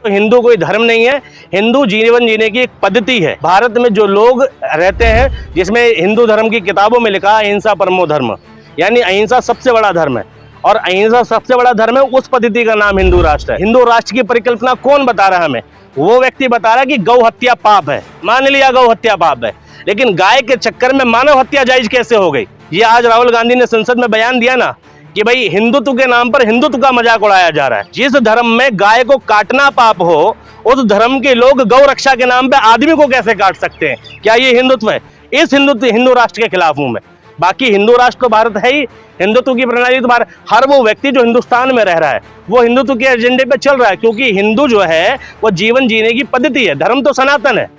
तो हिंदू कोई धर्म नहीं है, हिंदू जीवन जीने की एक पद्धति है। भारत में जो लोग रहते हैं, जिसमें हिंदू धर्म की किताबों में लिखा अहिंसा परमो धर्म, यानी अहिंसा सबसे बड़ा धर्म है, और अहिंसा सबसे बड़ा धर्म है, उस पद्धति का नाम हिंदू राष्ट्र है। हिंदू राष्ट्र की परिकल्पना कौन बता रहा है हमें? वो व्यक्ति बता रहा है कि गौ हत्या पाप है। मान लिया गौ हत्या पाप है, लेकिन गाय के चक्कर में मानव हत्या जायज कैसे हो गई? ये आज राहुल गांधी ने संसद में बयान दिया ना कि भाई हिंदुत्व के नाम पर हिंदुत्व का मजाक उड़ाया जा रहा है। जिस धर्म में गाय को काटना पाप हो, उस धर्म के लोग गौ रक्षा के नाम पे आदमी को कैसे काट सकते हैं? क्या ये हिंदुत्व है? इस हिंदू राष्ट्र के खिलाफ हूं मैं। बाकी हिंदू राष्ट्र तो भारत है ही, हिंदुत्व की प्रणाली तो भारत, हर वो व्यक्ति जो हिंदुस्तान में रह रहा है वो हिंदुत्व के एजेंडे पे चल रहा है, क्योंकि हिंदू जो है वो जीवन जीने की पद्धति है। धर्म तो सनातन है।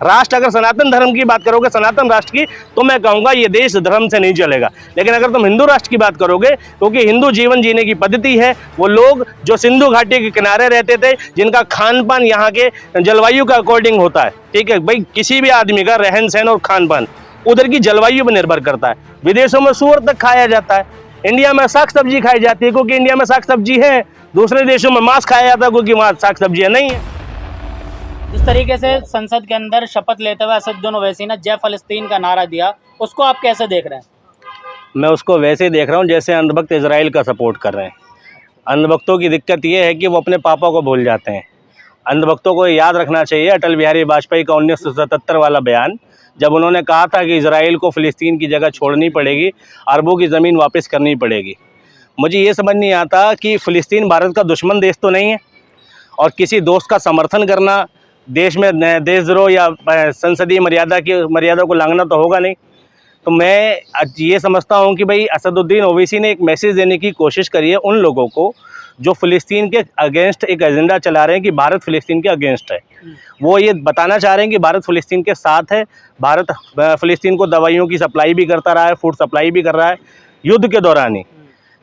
राष्ट्र, अगर सनातन धर्म की बात करोगे, सनातन राष्ट्र की, तो मैं कहूंगा ये देश धर्म से नहीं चलेगा। लेकिन अगर तुम हिंदू राष्ट्र की बात करोगे, क्योंकि हिंदू जीवन जीने की पद्धति है, वो लोग जो सिंधु घाटी के किनारे रहते थे, जिनका खान पान यहाँ के जलवायु का अकॉर्डिंग होता है, ठीक है भाई, किसी भी आदमी का रहन सहन और खान पान उधर की जलवायु पर निर्भर करता है। विदेशों में सूअर तक खाया जाता है, इंडिया में साग सब्जी खाई जाती है क्योंकि इंडिया में साग सब्जी है। दूसरे देशों में मांस खाया जाता है क्योंकि वहाँ साग सब्जियाँ नहीं है। जिस तरीके से संसद के अंदर शपथ लेते हुए असदुद्दीन ओवैसी ने जय फलस्तीन का नारा दिया, उसको आप कैसे देख रहे हैं? मैं उसको वैसे ही देख रहा हूँ जैसे अंधभक्त इजराइल का सपोर्ट कर रहे हैं। अंधभक्तों की दिक्कत ये है कि वो अपने पापा को भूल जाते हैं। अंधभक्तों को याद रखना चाहिए अटल बिहारी वाजपेयी का 1977 वाला बयान, जब उन्होंने कहा था कि इजराइल को फ़िलिस्तीन की जगह छोड़नी पड़ेगी, अरबों की ज़मीन वापस करनी पड़ेगी। मुझे ये समझ नहीं आता कि फ़िलिस्तीन भारत का दुश्मन देश तो नहीं है, और किसी दोस्त का समर्थन करना देश में देशद्रोह या संसदीय मर्यादा को लांघना तो होगा नहीं। तो मैं ये समझता हूँ कि भाई असदुद्दीन ओवैसी ने एक मैसेज देने की कोशिश करी है उन लोगों को जो फ़िलिस्तीन के अगेंस्ट एक एजेंडा चला रहे हैं कि भारत फ़िलिस्तीन के अगेंस्ट है। वो ये बताना चाह रहे हैं कि भारत फ़िलिस्तीन के साथ है। भारत फ़िलिस्तीन को दवाइयों की सप्लाई भी करता रहा है, फूड सप्लाई भी कर रहा है युद्ध के दौरान ही।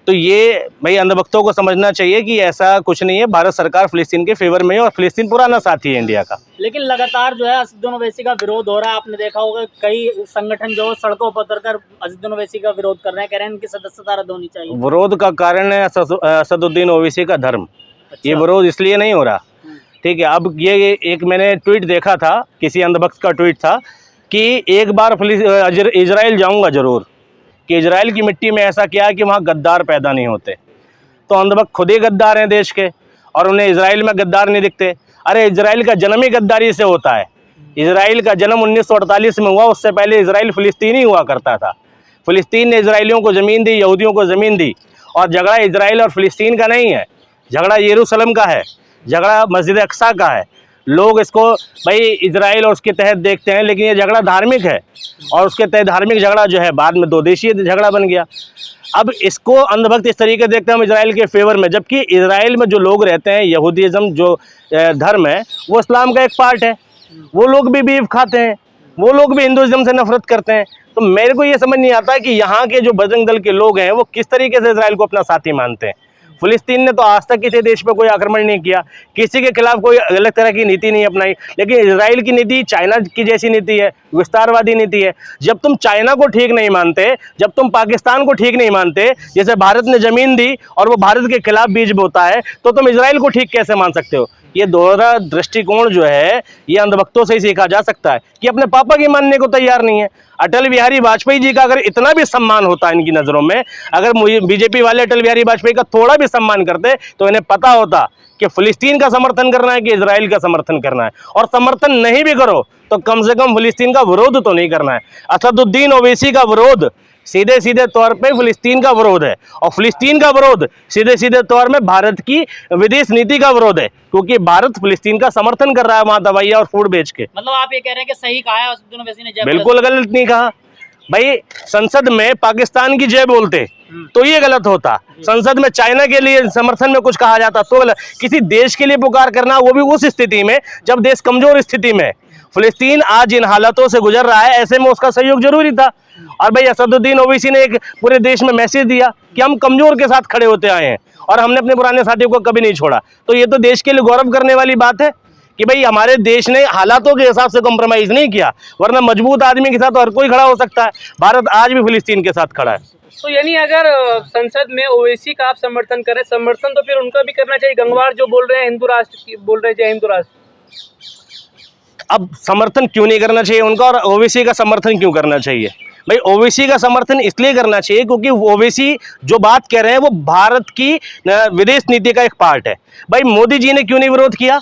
तो ये भाई अंधभक्तों को समझना चाहिए कि ऐसा कुछ नहीं है। भारत सरकार फ़िलिस्तीन के फेवर में है और फ़िलिस्तीन पुराना साथी है इंडिया का। लेकिन लगातार जो है असदुद्दीन ओवैसी का विरोध हो रहा है। आपने देखा होगा कई संगठन जो सड़कों पर उतरकर असदुद्दीन ओवैसी का विरोध कर रहे हैं, कह रहे हैं इनकी सदस्यता रद्द होनी चाहिए। विरोध का कारण है असदुद्दीन ओवैसी का धर्म। ये विरोध इसलिए नहीं हो रहा, ठीक है। अब ये एक मैंने ट्वीट देखा था, किसी अंधभक्त का ट्वीट था कि एक बार इजराइल जाऊँगा ज़रूर, कि इजराइल की मिट्टी में ऐसा क्या है कि वहाँ गद्दार पैदा नहीं होते। तो अंधभक्त खुद ही गद्दार हैं देश के, और उन्हें इजराइल में गद्दार नहीं दिखते। अरे इजराइल का जन्म ही गद्दारी से होता है। इजराइल का जन्म 1948 में हुआ, उससे पहले इजराइल फ़िलिस्तीनी हुआ करता था। फ़िलिस्तीन ने इजराइलियों को ज़मीन दी, यहूदियों को ज़मीन दी, और झगड़ा इजराइल और फ़िलिस्तीन का नहीं है, झगड़ा यरूशलेम का है, झगड़ा मस्जिद अक्सा का है। लोग इसको भाई इजराइल और उसके तहत देखते हैं, लेकिन ये झगड़ा धार्मिक है, और उसके तहत धार्मिक झगड़ा जो है बाद में दो देशीय झगड़ा बन गया। अब इसको अंधभक्त इस तरीके देखते हैं हम इजराइल के फेवर में, जबकि इजराइल में जो लोग रहते हैं, यहूदीज़म जो धर्म है वो इस्लाम का एक पार्ट है। वो लोग भी बीफ खाते हैं, वो लोग भी हिंदुइज्म से नफरत करते हैं। तो मेरे को ये समझ नहीं आता कि यहाँ के जो बजरंग दल के लोग हैं वो किस तरीके से इजराइल को अपना साथी मानते हैं। फ़िलिस्तीन ने तो आज तक किसी देश पर कोई आक्रमण नहीं किया, किसी के खिलाफ कोई अलग तरह की नीति नहीं अपनाई, लेकिन इजराइल की नीति चाइना की जैसी नीति है, विस्तारवादी नीति है। जब तुम चाइना को ठीक नहीं मानते, जब तुम पाकिस्तान को ठीक नहीं मानते, जैसे भारत ने ज़मीन दी और वो भारत के खिलाफ बीज बोता है, तो तुम इजराइल को ठीक कैसे मान सकते हो? ये दोहरा दृष्टिकोण जो है ये अंधभक्तों से ही सीखा जा सकता है कि अपने पापा की मानने को तैयार नहीं है। अटल बिहारी वाजपेयी जी का अगर इतना भी सम्मान होता इनकी नज़रों में, अगर बीजेपी वाले अटल बिहारी वाजपेयी का थोड़ा भी सम्मान करते तो इन्हें पता होता कि फ़िलिस्तीन का समर्थन करना है कि इजराइल का समर्थन करना है। और समर्थन नहीं भी करो तो कम से कम फ़िलिस्तीन का विरोध तो नहीं करना है। असदुद्दीन ओवैसी का विरोध सीधे सीधे तौर पे फ़िलिस्तीन का विरोध है, और फ़िलिस्तीन का विरोध सीधे सीधे तौर में भारत की विदेश नीति का विरोध है, क्योंकि भारत फ़िलिस्तीन का समर्थन कर रहा है वहाँ दवाइयाँ और फूड बेच के। मतलब आप ये कह रहे हैं कि सही कहा है असदुद्दीन ओवैसी ने? बिल्कुल गलत नहीं कहा भाई। संसद में पाकिस्तान की जय बोलते तो ये गलत होता, संसद में चाइना के लिए समर्थन में कुछ कहा जाता तो गलत। किसी देश के लिए पुकार करना, वो भी उस स्थिति में जब देश कमजोर स्थिति में। फ़िलिस्तीन आज इन हालातों से गुजर रहा है, ऐसे में उसका सहयोग जरूरी था। और भाई असदुद्दीन ओवैसी ने एक पूरे देश में मैसेज दिया कि हम कमजोर के साथ खड़े होते आए हैं और हमने अपने पुराने साथियों को कभी नहीं छोड़ा। तो ये तो देश के लिए गौरव करने वाली बात है कि भाई हमारे देश ने हालातों के हिसाब से कॉम्प्रोमाइज़ नहीं किया, वरना मजबूत आदमी के साथ तो हर कोई खड़ा हो सकता है। भारत आज भी फिलिस्तीन के साथ खड़ा है। तो यानी अगर संसद में ओवैसी का आप समर्थन करें, समर्थन तो फिर उनका भी करना चाहिए। गंगवार जो बोल रहे हैं हिंदू राष्ट्र बोल रहे हैं, जय हिंदू राष्ट्र। अब समर्थन क्यों नहीं करना चाहिए उनका, और ओवैसी का समर्थन क्यों करना चाहिए? भाई ओवैसी का समर्थन इसलिए करना चाहिए क्योंकि ओवैसी जो बात कह रहे हैं वो भारत की विदेश नीति का एक पार्ट है। भाई मोदी जी ने क्यों नहीं विरोध किया?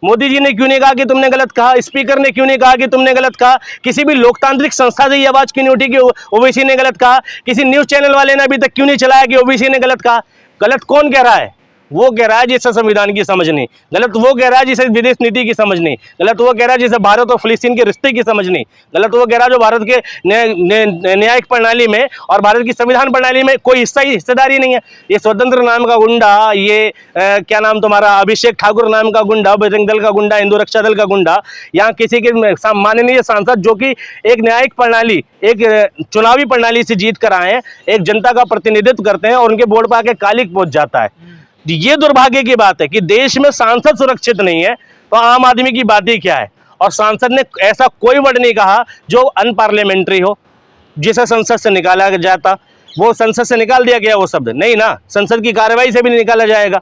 मोदी जी ने क्यों नहीं कहा कि तुमने गलत कहा? स्पीकर ने क्यों नहीं कहा कि तुमने गलत कहा? किसी भी लोकतांत्रिक संस्था से ये आवाज क्यों नहीं उठी कि ओवैसी ने गलत कहा? किसी न्यूज चैनल वाले ने अभी तक क्यों नहीं चलाया कि ओवैसी ने गलत कहा? गलत कौन कह रहा है? वो कह रहा है जिसे संविधान की समझ नहीं, गलत वो कह रहा है जिसे विदेश नीति की समझ नहीं, गलत वो कह रहा है जिसे भारत और फिलिस्तीन के रिश्ते की समझ नहीं, गलत वो कह रहा है जो भारत के न्यायिक प्रणाली में और भारत की संविधान प्रणाली में कोई हिस्सेदारी नहीं है। ये स्वतंत्र नाम का गुंडा, ये क्या नाम तुम्हारा, अभिषेक ठाकुर नाम का गुंडा, बजरंग दल का गुंडा, हिंदू रक्षा दल का गुंडा, यहाँ किसी के माननीय सांसद जो कि एक न्यायिक प्रणाली, एक चुनावी प्रणाली से जीत कर आए हैं, एक जनता का प्रतिनिधित्व करते हैं और उनके बोर्ड पर आके कालिक पहुंच जाता है। ये दुर्भाग्य की बात है कि देश में सांसद सुरक्षित नहीं है तो आम आदमी की बात ही क्या है। और सांसद ने ऐसा कोई वर्ड नहीं कहा जो अनपार्लियामेंट्री हो, जिसे संसद से निकाला जाता। वो संसद से निकाल दिया गया वो शब्द नहीं ना, संसद की कार्रवाई से भी नहीं निकाला जाएगा।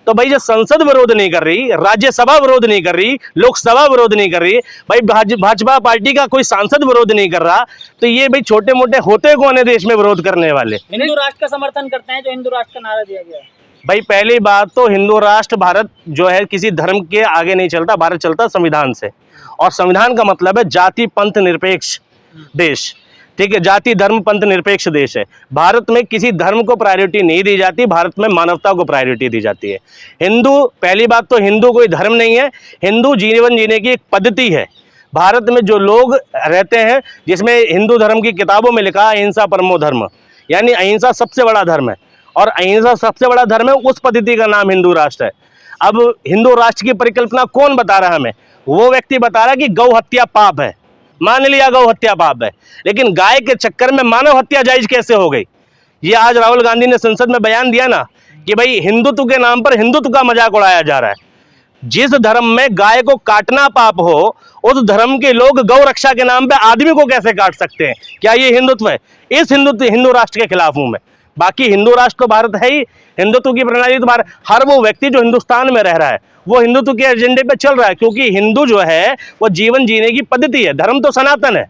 तो भाई जब संसद विरोध नहीं कर रही, राज्यसभा विरोध नहीं कर रही, लोकसभा विरोध नहीं कर रही, भाई भाजपा पार्टी का कोई सांसद विरोध नहीं कर रहा, तो ये भाई छोटे मोटे होते कौन है देश में विरोध करने वाले? हिंदू राष्ट्र का समर्थन करते हैं, जो हिंदू राष्ट्र का नारा दिया गया है। भाई पहली बात तो हिंदू राष्ट्र भारत जो है किसी धर्म के आगे नहीं चलता, भारत चलता संविधान से, और संविधान का मतलब है जाति पंथ निरपेक्ष देश। ठीक है, जाति धर्म पंथ निरपेक्ष देश है। भारत में किसी धर्म को प्रायोरिटी नहीं दी जाती, भारत में मानवता को प्रायोरिटी दी जाती है। हिंदू, पहली बात तो हिंदू कोई धर्म नहीं है, हिंदू जीवन जीने की एक पद्धति है। भारत में जो लोग रहते हैं, जिसमें हिंदू धर्म की किताबों में लिखा अहिंसा परमो धर्म, यानी अहिंसा सबसे बड़ा धर्म है, और अहिंसा सबसे बड़ा धर्म है, उस पद्धति का नाम हिंदू राष्ट्र है। अब हिंदू राष्ट्र की परिकल्पना कौन बता रहा है हमें? वो व्यक्ति बता रहा है कि गौ हत्या पाप है। मान लिया गौ हत्या पाप है, लेकिन गाय के चक्कर में मानव हत्या जायज कैसे हो गई? ये आज राहुल गांधी ने संसद में बयान दिया ना कि भाई हिंदुत्व के नाम पर हिंदुत्व का मजाक उड़ाया जा रहा है। जिस धर्म में गाय को काटना पाप हो, उस धर्म के लोग गौ रक्षा के नाम पे आदमी को कैसे काट सकते हैं? क्या ये हिंदुत्व है? इस हिंदू राष्ट्र के खिलाफ हूं मैं। बाकी हिंदू राष्ट्र तो भारत है ही, हिंदुत्व की प्रणाली तो भारत, हर वो व्यक्ति जो हिंदुस्तान में रह रहा है वो हिंदुत्व के एजेंडे पे चल रहा है, क्योंकि हिंदू जो है वो जीवन जीने की पद्धति है। धर्म तो सनातन है।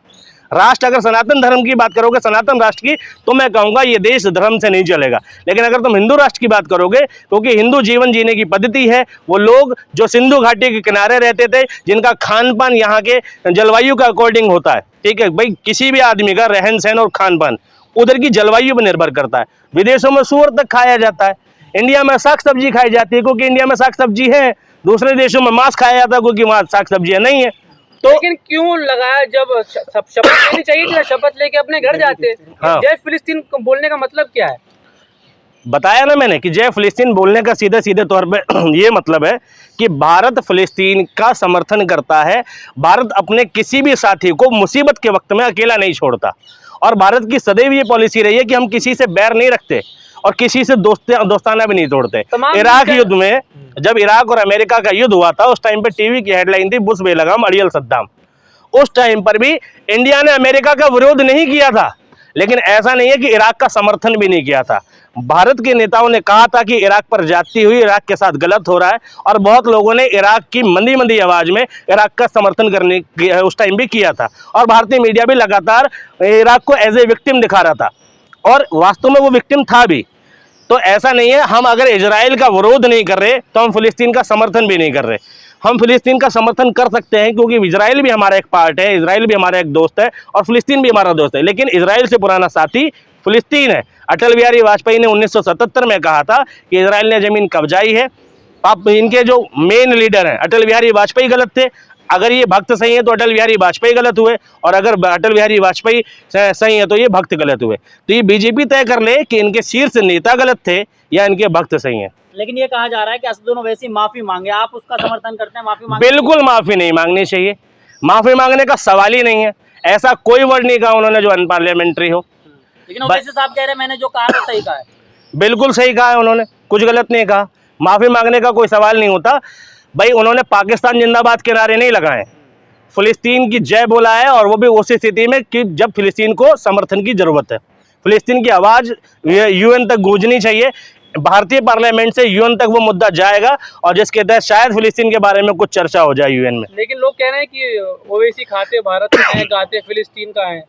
राष्ट्र, अगर सनातन धर्म की बात करोगे, सनातन राष्ट्र की, तो मैं कहूँगा ये देश धर्म से नहीं चलेगा। लेकिन अगर तुम हिंदू राष्ट्र की बात करोगे, क्योंकि हिंदू जीवन जीने की पद्धति है, वो लोग जो सिंधु घाटी के किनारे रहते थे, जिनका खान पान यहाँ के जलवायु का अकॉर्डिंग होता है। ठीक है भाई, किसी भी आदमी का रहन सहन और खान पान उधर की जलवायु पर निर्भर करता है। विदेशों में सूअर तक खाया जाता है, इंडिया में साग सब्जी खाई जाती है क्योंकि इंडिया में साग सब्जी है। दूसरे देशों में मांस खाया जाता है क्योंकि वहाँ साग सब्जियां नहीं है। तो लेकिन क्यों लगाया? जब शपथ लेनी चाहिए थी, शपथ लेके अपने घर जाते। हाँ। जय फिलिस्तीन बोलने का मतलब क्या है? बताया ना मैंने कि जय फिलिस्तीन बोलने का सीधे सीधे तौर पे ये मतलब है कि भारत फिलिस्तीन का समर्थन करता है। भारत अपने किसी भी साथी को मुसीबत के वक्त में अकेला नहीं छोड़ता, और भारत की सदैव ये पॉलिसी रही है कि हम किसी से बैर नहीं रखते और किसी से दोस्ताना भी नहीं तोड़ते। इराक युद्ध में जब इराक और अमेरिका का युद्ध हुआ था, उस टाइम पे टीवी की हेडलाइन थी बुश बेलगाम अड़ियल सद्दाम। उस टाइम पर भी इंडिया ने अमेरिका का विरोध नहीं किया था, लेकिन ऐसा नहीं है कि इराक का समर्थन भी नहीं किया था। भारत के नेताओं ने कहा था कि इराक पर ज्यादती हुई, इराक के साथ गलत हो रहा है, और बहुत लोगों ने इराक की मंदी मंदी आवाज में इराक का समर्थन करने उस टाइम भी किया था। और भारतीय मीडिया भी लगातार इराक को एज ए विक्टिम दिखा रहा था, और वास्तव में वो विक्टिम था भी। तो ऐसा नहीं है, हम अगर इजराइल का विरोध नहीं कर रहे तो हम फिलिस्तीन का समर्थन भी नहीं कर रहे। हम फिलिस्तीन का समर्थन कर सकते हैं क्योंकि इजराइल भी हमारा एक पार्ट है, इजराइल भी हमारा एक दोस्त है, और फिलिस्तीन भी हमारा दोस्त है। लेकिन इजराइल से पुराना साथी फिलिस्तीन है। अटल बिहारी वाजपेयी ने 1977 में कहा था कि इजराइल ने जमीन कब्जाई है। आप इनके जो मेन लीडर हैं अटल बिहारी वाजपेयी गलत थे। अगर ये भक्त सही है तो अटल बिहारी वाजपेयी गलत हुए, और अगर अटल बिहारी वाजपेयी सही है तो ये भक्त गलत हुए। तो ये बीजेपी तय कर ले कि इनके शीर्ष नेता गलत थे या इनके भक्त सही हैं। लेकिन ये कहा जा रहा है कि असदुद्दीन ओवैसी माफी मांगे, आप उसका समर्थन करते हैं? माफी मांगे? बिल्कुल माफी नहीं मांगनी चाहिए, माफी मांगने का सवाल ही नहीं है। ऐसा कोई वर्ड नहीं कहा उन्होंने जो अनपार्लियामेंट्री हो। लेकिन ओवैसी साहब कह रहे हैं मैंने जो कहा वो सही कहा है। बिल्कुल सही कहा है उन्होंने, कुछ गलत नहीं कहा। माफी मांगने का कोई सवाल नहीं होता। भाई उन्होंने पाकिस्तान जिंदाबाद के नारे नहीं लगाए, फिलिस्तीन की जय बोला है, और वो भी उस स्थिति में कि जब फिलिस्तीन को समर्थन की जरूरत है। फिलिस्तीन की आवाज़ यूएन तक गूंजनी चाहिए, भारतीय पार्लियामेंट से यूएन तक वो मुद्दा जाएगा, और जिसके तहत शायद फिलिस्तीन के बारे में कुछ चर्चा हो जाए यूएन में। लेकिन लोग कह रहे हैं कि ओवैसी खाते भारत में हैं, गाते फिलिस्तीन का है।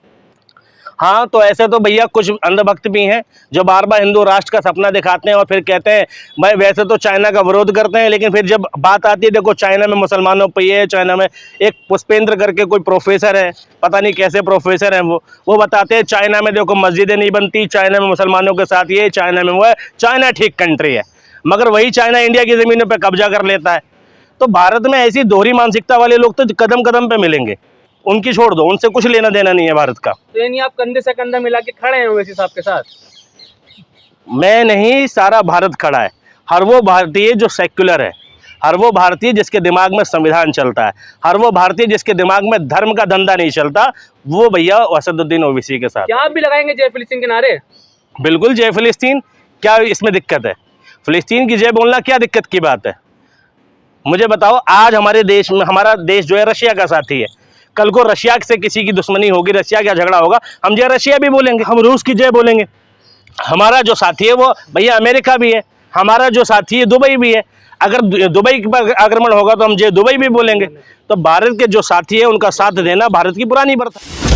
हाँ, तो ऐसे तो भैया कुछ अंधभक्त भी हैं जो बार बार हिंदू राष्ट्र का सपना दिखाते हैं और फिर कहते हैं भाई वैसे तो चाइना का विरोध करते हैं, लेकिन फिर जब बात आती है, देखो चाइना में मुसलमानों पे ये है, चाइना में एक पुष्पेंद्र करके कोई प्रोफेसर है, पता नहीं कैसे प्रोफेसर हैं वो बताते हैं चाइना में देखो मस्जिदें नहीं बनती, चाइना में मुसलमानों के साथ ये, चाइना में वो है, चाइना ठीक कंट्री है, मगर वही चाइना इंडिया की ज़मीनों पर कब्जा कर लेता है। तो भारत में ऐसी दोहरी मानसिकता वाले लोग तो कदम कदम पे मिलेंगे, उनकी छोड़ दो, उनसे कुछ लेना देना नहीं है भारत का। तो यानी आप कंधे से कंधा मिला के खड़े हैं ओवैसी साहब के साथ? मैं नहीं, सारा भारत खड़ा है। हर वो भारतीय जो सेक्युलर है, हर वो भारतीय जिसके दिमाग में संविधान चलता है, हर वो भारतीय जिसके दिमाग में धर्म का धंधा नहीं चलता, वो भैया असदुद्दीन ओवैसी के साथ। क्या आप भी लगाएंगे जय फिलिस्तीन के नारे? बिल्कुल, जय फिलिस्तीन, क्या इसमें दिक्कत है? फिलिस्तीन की जय बोलना क्या दिक्कत की बात है? मुझे बताओ, आज हमारे देश में, हमारा देश जो है रशिया का साथी है, कल को रशिया से किसी की दुश्मनी होगी, रशिया का झगड़ा होगा, हम जय रशिया भी बोलेंगे, हम रूस की जय बोलेंगे। हमारा जो साथी है वो भैया अमेरिका भी है, हमारा जो साथी है दुबई भी है, अगर दुबई पर आक्रमण होगा तो हम जय दुबई भी बोलेंगे। तो भारत के जो साथी है उनका साथ देना भारत की पुरानी प्रथा।